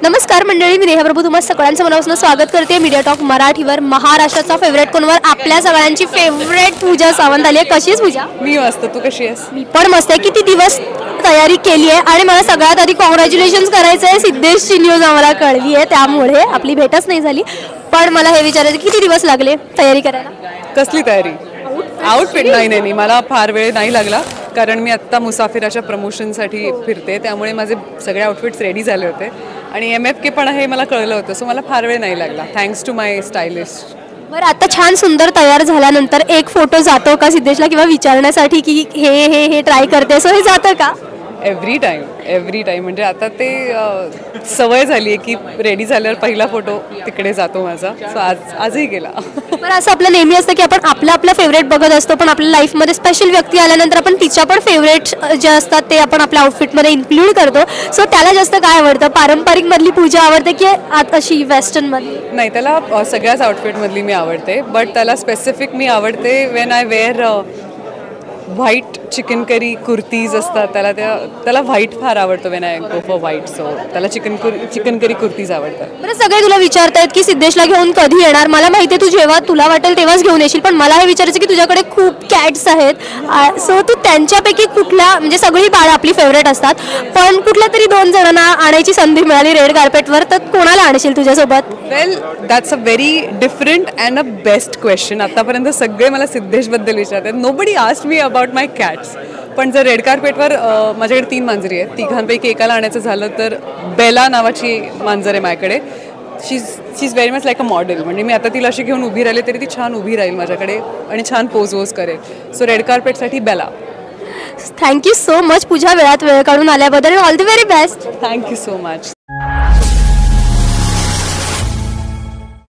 नमस्कार मंडळी, मी नेहा प्रभू तुम्हा सगळ्यांचं मनापासून स्वागत करते मीडिया टॉक मराठीवर. महाराष्ट्राचा फेवरेट कोणवर आपल्या सगळ्यांची फेवरेट पूजा सावंत आली आहे. कशी आहेस पूजा? मी मस्त, तू कशी आहेस? मी पण मस्त आहे. किती दिवस तयारी केली आहे आणि मला सगळ्यात आधी कॉंग्रॅच्युलेशन्स करायचं आहे. सिद्धेशची न्यूज आम्हाला कळली आहे, त्यामुळे आपली भेटच नाही झाली. पण मला हे विचारायचं किती दिवस लागले तयारी करायला? कसली तयारी? आउटफिट नाही, मला फार वेळ नाही लागला, कारण मी आत्ता मुसाफिराच्या प्रमोशनसाठी फिरते, त्यामुळे माझे सगळे आउटफिट्स रेडी झाले होते आणि MFK पण आहे मला कळलं होतं, सो मला फार वेळ नाही लागला, थँक्स टू माय स्टायलिस्ट. बरं, आता छान सुंदर तयार झाल्यानंतर एक फोटो जातो का सिद्धेशला किंवा विचारण्यासाठी की हे ट्राय करते, सो हे जातं का? एव्हरी टाईम म्हणजे आता ते सवय झाली आहे की रेडी झाल्यावर पहिला फोटो तिकडे जातो माझा, सो आजही गेला. बरं, असं आपलं नेहमी असतं की आपण आपलं फेवरेट बघत असतो, पण आपल्या लाईफमध्ये स्पेशल व्यक्ती आल्यानंतर आपण तिच्या पण फेवरेट जे असतात ते आपण आपल्या आउटफिटमध्ये इन्क्लूड करतो. सो त्याला जास्त काय आवडतं? पारंपरिक मधली पूजा आवडते की अशी वेस्टर्नमधली? नाही, त्याला सगळ्याच आउटफिटमधली मी आवडते, बट त्याला स्पेसिफिक मी आवडते when I wear white chikankari kurtis असतात, त्याला व्हाईट फार आवडतं. When I go for white, so त्याला चिकन करी कुर्तीज आवडतात. बरं, सगळे तुला विचारतायत की सिद्धेशला घेऊन कधी येणार. मला माहिती आहे तू जेव्हा तुला वाटेल तेव्हाच घेऊन येशील, पण मला हे विचारायचं की तुझ्याकडे खूप कॅट्स आहेत, सो तू त्यांच्यापैकी कुठल्या, म्हणजे सगळी बाळं आपली फेवरेट असतात, पण कुठल्या तरी 2 जणांना आणायची संधी मिळाली रेड कार्पेटवर, तर कोणाला आणशील तुझ्यासोबत? Well, that's a very different and a best question. आतापर्यंत सगळे मला सिद्धेशबद्दल विचारतात, nobody asked me about my cats. पण जर रेड कार्पेटवर माझ्याकडे 3 मांजरी आहेत, तिघांपैकी एकाला आणायचं झालं तर बेला नावाची मांजर आहे माझ्याकडे. She is very much like a model, म्हणजे मी आता तिला अशी घेऊन उभी राहिली तरी ती छान उभी राहील माझ्याकडे आणि छान पोज करेल. सो रेड कार्पेटसाठी Bella. Thank you so much Pooja, वेळात वेळ काढून आल्याबद्दल. All the very best. Thank you so much.